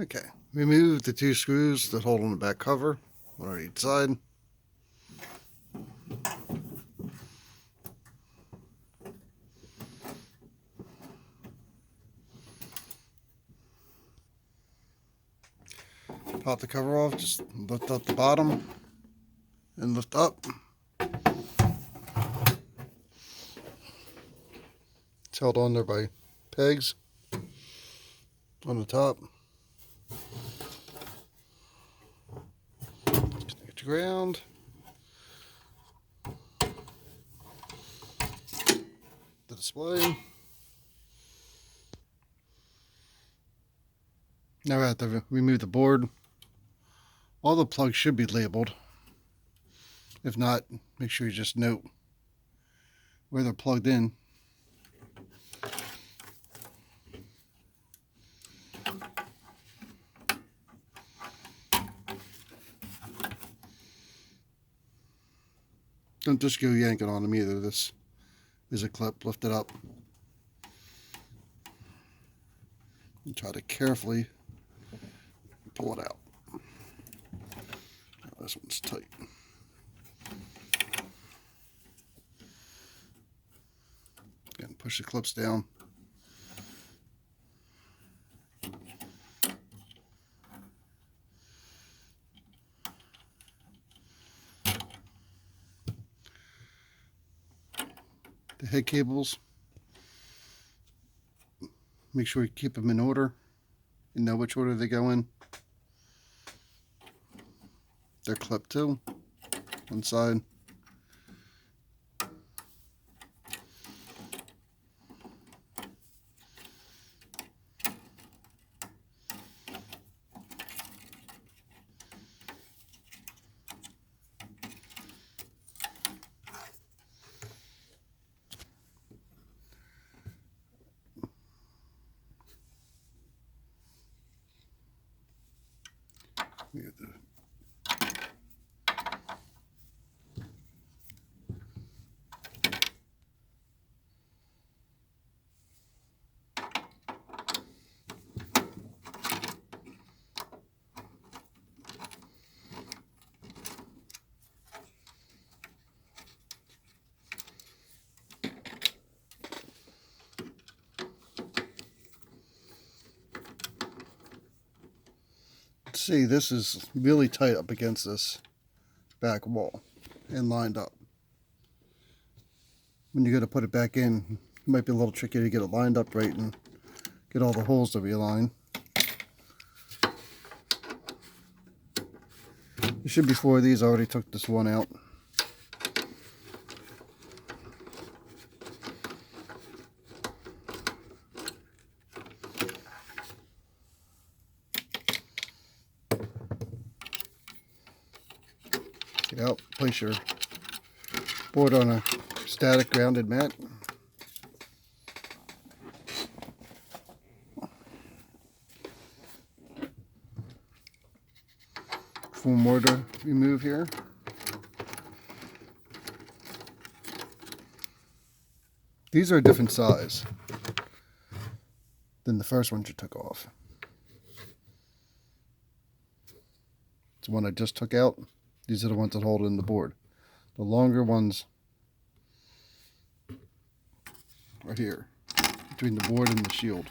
Okay, remove the two screws that hold on the back cover, one on each side. Pop the cover off, just lift up the bottom and lift up. It's held on there by pegs on the top. Connect to ground. The display. Now we have to remove the board. All the plugs should be labeled. If not, make sure you just note where they're plugged in. Don't just go yanking on them either. This is a clip. Lift it up. And try to carefully pull it out. This one's tight. Again, push the clips down. The head cables, make sure you keep them in order and know which order they go in. They're clipped too, one side. See, this is really tight up against this back wall and lined up. When you go to put it back in, it might be a little tricky to get it lined up right and get all the holes to realign. There should be 4 of these. I already took this one out. Get out, place your board on a static grounded mat. Four more to remove here. These are a different size than the first ones you took off. It's the one I just took out. These are the ones that hold in the board. The longer ones are here, between the board and the shield.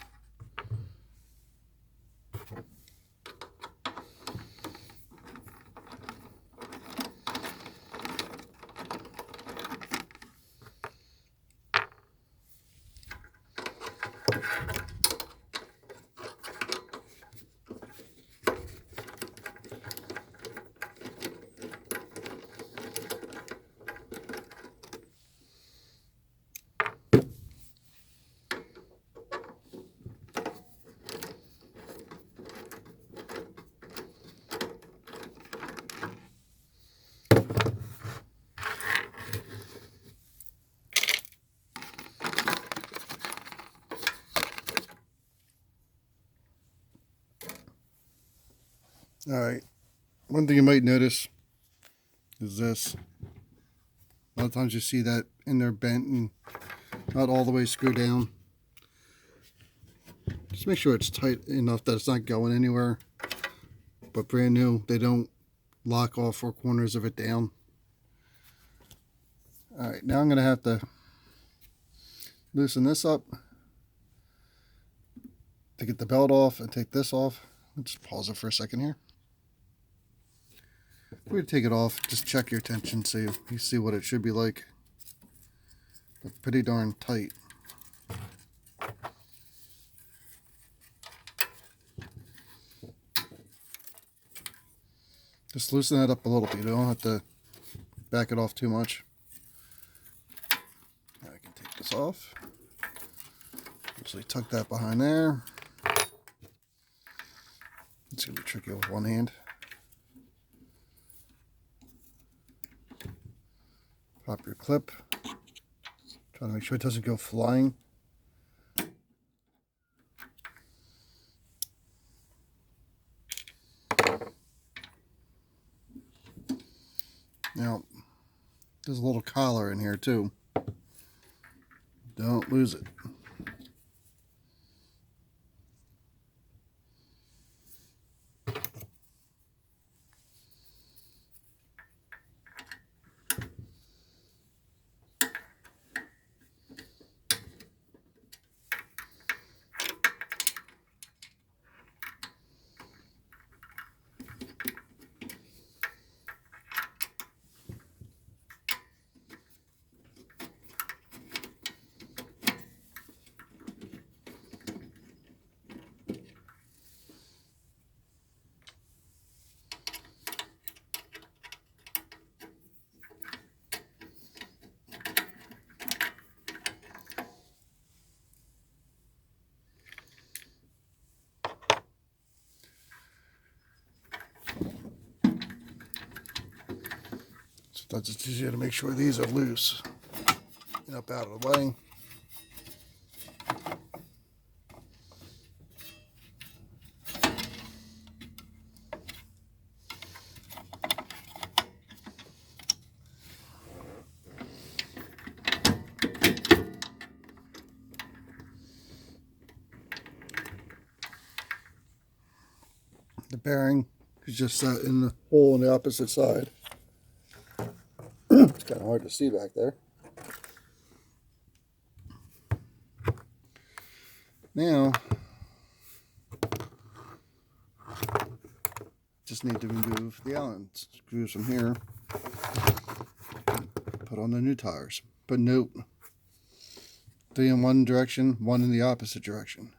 Alright, one thing you might notice is this. A lot of times you see that in there bent and not all the way screwed down. Just make sure it's tight enough that it's not going anywhere. But brand new, they don't lock all four corners of it down. Alright, now I'm going to have to loosen this up to get the belt off and take this off. Let's just pause it for a second here. Before you take it off, just check your tension so you see what it should be like. But pretty darn tight. Just loosen that up a little bit. You don't have to back it off too much. Now I can take this off. Usually tuck that behind there. It's going to be tricky with one hand. Pop your clip. Try to make sure it doesn't go flying. Now, there's a little collar in here too. Don't lose it. Sometimes it's easier to make sure these are loose and up out of the way. The bearing is just in the hole on the opposite side. It's kind of hard to see back there. Now, just need to remove the Allen screws from here. Put on the new tires. But note, 3 in one direction, 1 in the opposite direction.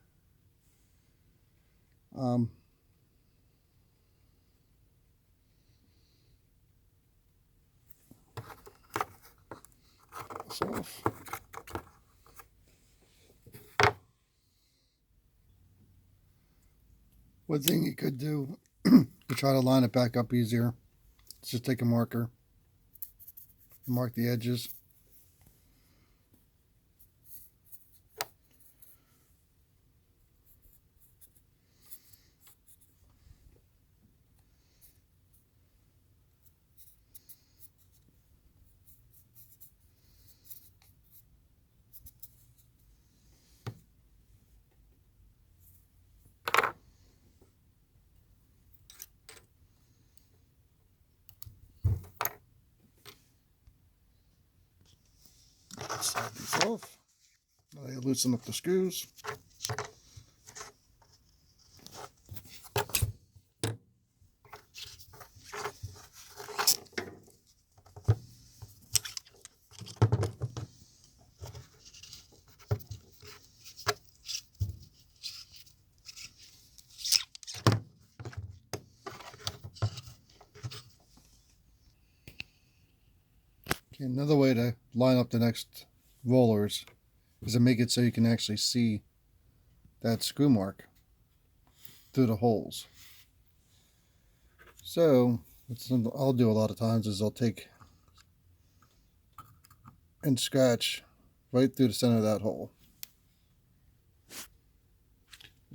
Off. One thing you could do to try to line it back up easier is just take a marker and mark the edges. Slide these off. Now you loosen up the screws. Okay, another way to line up the next rollers is to make it so you can actually see that screw mark through the holes. So what I'll do a lot of times is I'll take and scratch right through the center of that hole.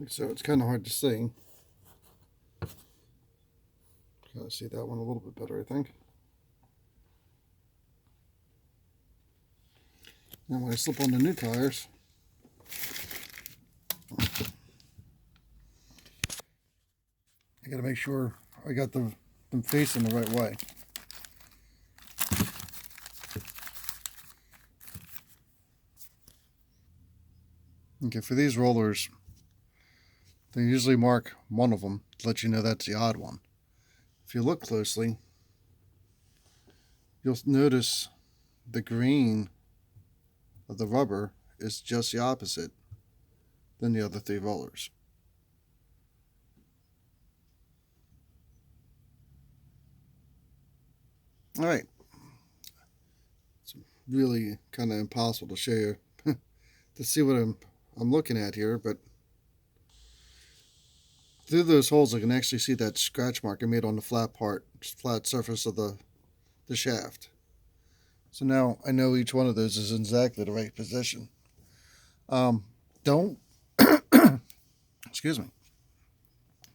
So it's kind of hard to see. Kind of see that one a little bit better, I think. Now when I slip on the new tires, I gotta make sure I got them facing the right way. Okay, for these rollers, they usually mark one of them to let you know that's the odd one. If you look closely, you'll notice the green of the rubber is just the opposite than the other 3 rollers. All right, it's really kind of impossible to show you to see what I'm looking at here, but through those holes I can actually see that scratch mark I made on the flat surface of the shaft. So now I know each one of those is in exactly the right position. Don't excuse me.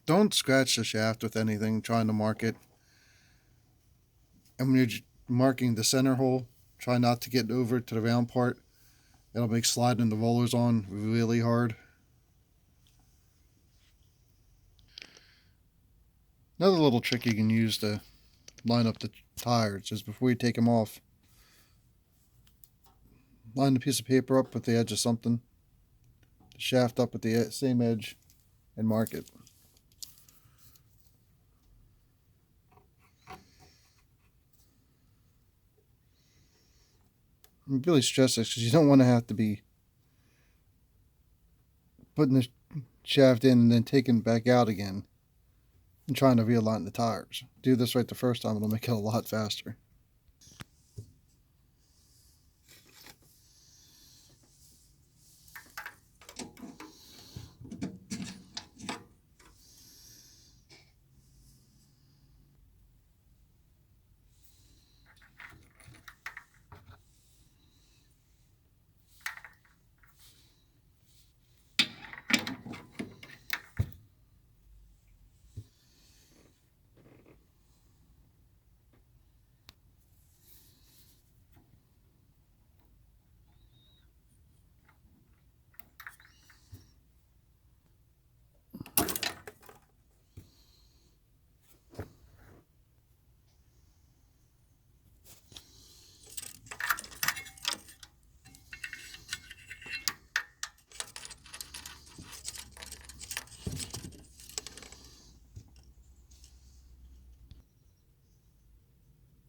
Don't scratch the shaft with anything trying to mark it. And when you're marking the center hole, try not to get over to the round part. It'll make sliding the rollers on really hard. Another little trick you can use to line up the tires is before you take them off, line the piece of paper up with the edge of something, the shaft up with the same edge, and mark it. I'm really stress this because you don't want to have to be putting the shaft in and then taking it back out again and trying to realign the tires. Do this right the first time, it'll make it a lot faster.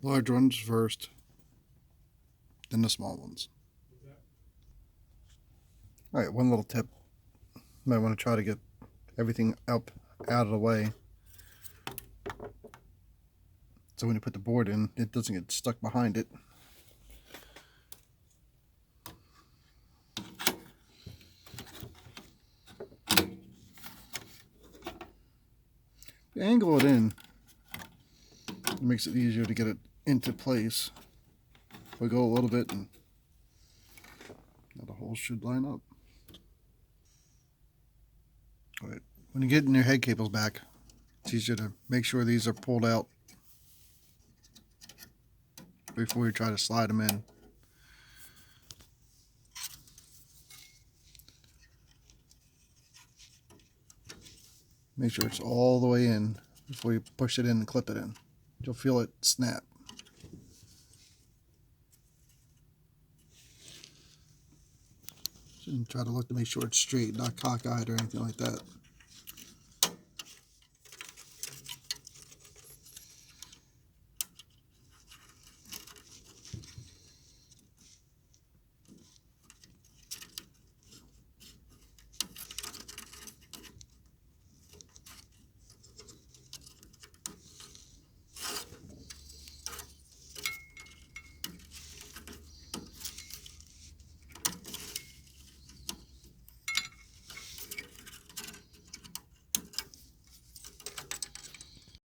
Large ones first, then the small ones. Alright, one little tip. You might want to try to get everything up out of the way, so when you put the board in, it doesn't get stuck behind it. You angle it in, it makes it easier to get it into place. We go a little bit and now the holes should line up. Alright, when you get your head cables back, it's easier to make sure these are pulled out before you try to slide them in. Make sure it's all the way in before you push it in and clip it in. You'll feel it snap. And try to look to make sure it's straight, not cockeyed or anything like that.